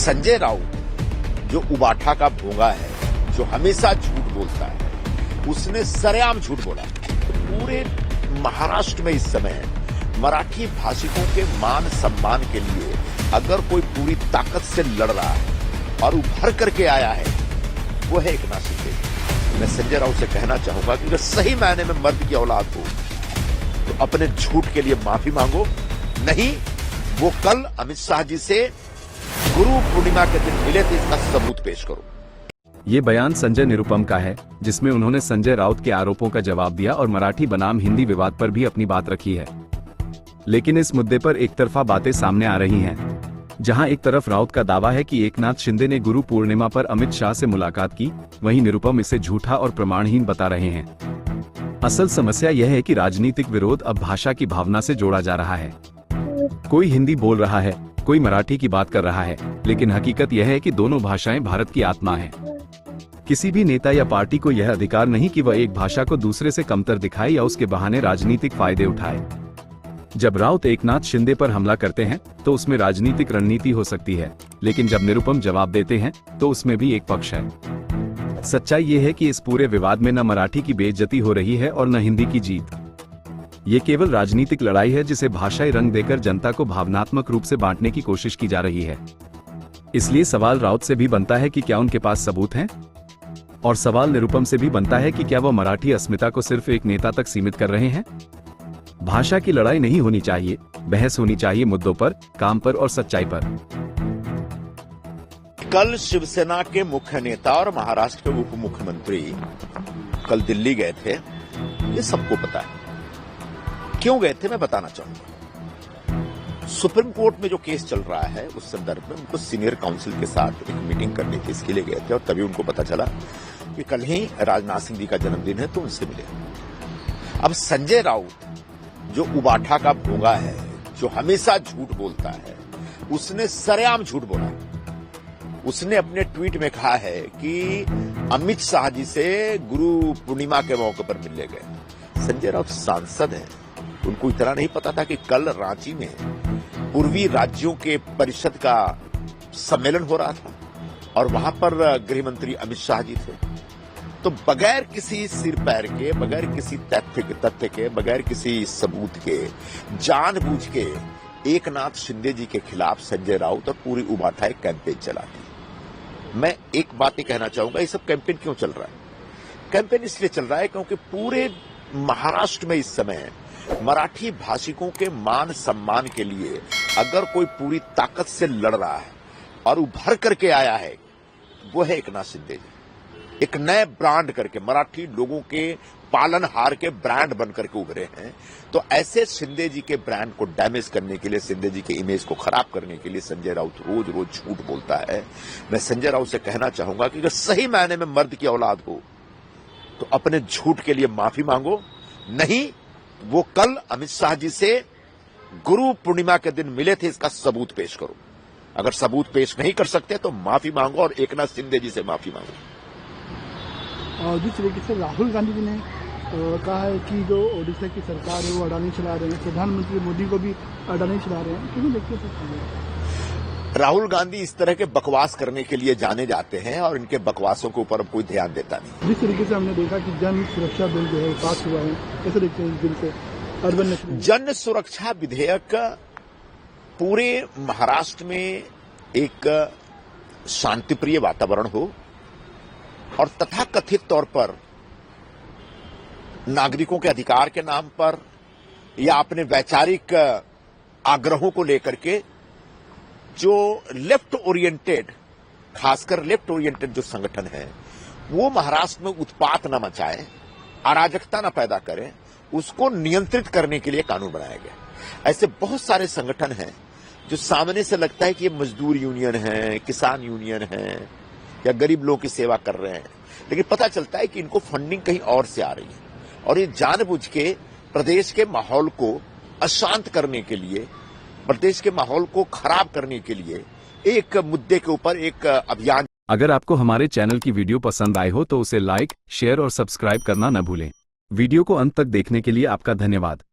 संजय राउत जो उबाठा का भोंगा है, जो हमेशा झूठ बोलता है, उसने सरेआम झूठ बोला। पूरे महाराष्ट्र में इस समय मराठी भाषिकों के मान सम्मान के लिए अगर कोई पूरी ताकत से लड़ रहा है और उभर करके आया है, वो है एकनाथ शिंदे। मैं संजय राउत से कहना चाहूंगा कि अगर सही मायने में मर्द की औलाद हो तो अपने झूठ के लिए माफी मांगो, नहीं वो कल अमित शाह जी से गुरु पूर्णिमा के दिन मिले थे, इसका सबूत पेश करो। ये बयान संजय निरुपम का है, जिसमें उन्होंने संजय राउत के आरोपों का जवाब दिया और मराठी बनाम हिंदी विवाद पर भी अपनी बात रखी है। लेकिन इस मुद्दे पर एक तरफा बातें सामने आ रही हैं। जहां एक तरफ राउत का दावा है कि एकनाथ शिंदे ने गुरु पूर्णिमा पर अमित शाह से मुलाकात की, वहीं निरुपम इसे झूठा और प्रमाणहीन बता रहे हैं। असल समस्या यह है कि राजनीतिक विरोध अब भाषा की भावना से जोड़ा जा रहा है। कोई हिंदी बोल रहा है, कोई मराठी की बात कर रहा है, लेकिन हकीकत यह है कि दोनों भाषाएं भारत की आत्मा हैं। किसी भी नेता या पार्टी को यह अधिकार नहीं कि वह एक भाषा को दूसरे से कमतर दिखाए या उसके बहाने राजनीतिक फायदे उठाए। जब राउत एकनाथ शिंदे पर हमला करते हैं तो उसमें राजनीतिक रणनीति हो सकती है, लेकिन जब निरुपम जवाब देते हैं तो उसमें भी एक पक्ष है। सच्चाई ये है कि इस पूरे विवाद में न मराठी की बेइज्जती हो रही है और न हिंदी की जीत। ये केवल राजनीतिक लड़ाई है जिसे भाषाई रंग देकर जनता को भावनात्मक रूप से बांटने की कोशिश की जा रही है। इसलिए सवाल राउत से भी बनता है कि क्या उनके पास सबूत हैं? और सवाल निरुपम से भी बनता है कि क्या वह मराठी अस्मिता को सिर्फ एक नेता तक सीमित कर रहे हैं? भाषा की लड़ाई नहीं होनी चाहिए, बहस होनी चाहिए मुद्दों पर, काम पर और सच्चाई पर। कल शिवसेना के मुख्य नेता और महाराष्ट्र के उप मुख्यमंत्री कल दिल्ली गए थे, ये सबको पता है। क्यों गए थे मैं बताना चाहूंगा। सुप्रीम कोर्ट में जो केस चल रहा है उस संदर्भ में उनको सीनियर काउंसिल के साथ एक मीटिंग करनी थी, इसके लिए गए थे। और तभी उनको पता चला कि कल ही राजनाथ सिंह जी का जन्मदिन है, तो उनसे मिले। अब संजय राउत जो उबाठा का भोंगा है, जो हमेशा झूठ बोलता है, उसने सरेआम झूठ बोला। उसने अपने ट्वीट में कहा है कि अमित शाह जी से गुरु पूर्णिमा के मौके पर मिलने गए। संजय राउत सांसद हैं, उनको इतना नहीं पता था कि कल रांची में पूर्वी राज्यों के परिषद का सम्मेलन हो रहा था और वहां पर गृह मंत्री अमित शाह जी थे। तो बगैर किसी सिर पैर के, बगैर किसी तथ्य के, बगैर किसी सबूत के, जानबूझ के एकनाथ शिंदे जी के खिलाफ संजय राउत और पूरी उबाठा एक कैंपेन चलाती। मैं एक बात ही कहना चाहूंगा, ये सब कैंपेन क्यों चल रहा है? कैंपेन इसलिए चल रहा है क्योंकि पूरे महाराष्ट्र में इस समय मराठी भाषिकों के मान सम्मान के लिए अगर कोई पूरी ताकत से लड़ रहा है और उभर करके आया है, वो है एकनाथ शिंदे जी। एक नए ब्रांड करके मराठी लोगों के पालनहार के ब्रांड बनकर के उभरे हैं। तो ऐसे शिंदे जी के ब्रांड को डैमेज करने के लिए, शिंदे जी के इमेज को खराब करने के लिए संजय राउत रोज रोज झूठ बोलता है। मैं संजय राउत से कहना चाहूंगा कि अगर सही मायने में मर्द की औलाद हो तो अपने झूठ के लिए माफी मांगो, नहीं वो कल अमित शाह जी से गुरु पूर्णिमा के दिन मिले थे, इसका सबूत पेश करो। अगर सबूत पेश नहीं कर सकते तो माफी मांगो और एकनाथ शिंदे जी से माफी मांगो। जिस तरीके से राहुल गांधी जी ने कहा है कि जो ओडिशा की सरकार है वो अडानी चला रहे हैं, प्रधानमंत्री मोदी को भी अडानी चला रहे हैं, क्यों देखिए सब? राहुल गांधी इस तरह के बकवास करने के लिए जाने जाते हैं और इनके बकवासों के ऊपर अब कोई ध्यान देता नहीं। जिस तरीके से हमने देखा कि जन सुरक्षा बिल जो है पास हुआ है, कैसे देखते हैं इस बिल से? अर्बन जन सुरक्षा विधेयक पूरे महाराष्ट्र में एक शांतिप्रिय वातावरण हो और तथाकथित तौर पर नागरिकों के अधिकार के नाम पर या अपने वैचारिक आग्रहों को लेकर के जो लेफ्ट ओरिएंटेड, खासकर लेफ्ट ओरिएंटेड जो संगठन है, वो महाराष्ट्र में उत्पात न मचाए, अराजकता न पैदा करें, उसको नियंत्रित करने के लिए कानून बनाया गया। ऐसे बहुत सारे संगठन हैं जो सामने से लगता है कि ये मजदूर यूनियन है, किसान यूनियन है या गरीब लोगों की सेवा कर रहे हैं, लेकिन पता चलता है कि इनको फंडिंग कहीं और से आ रही है और ये जानबूझ के प्रदेश के माहौल को अशांत करने के लिए, प्रदेश के माहौल को खराब करने के लिए एक मुद्दे के ऊपर एक अभियान। अगर आपको हमारे चैनल की वीडियो पसंद आई हो तो उसे लाइक, शेयर और सब्सक्राइब करना न भूलें। वीडियो को अंत तक देखने के लिए आपका धन्यवाद।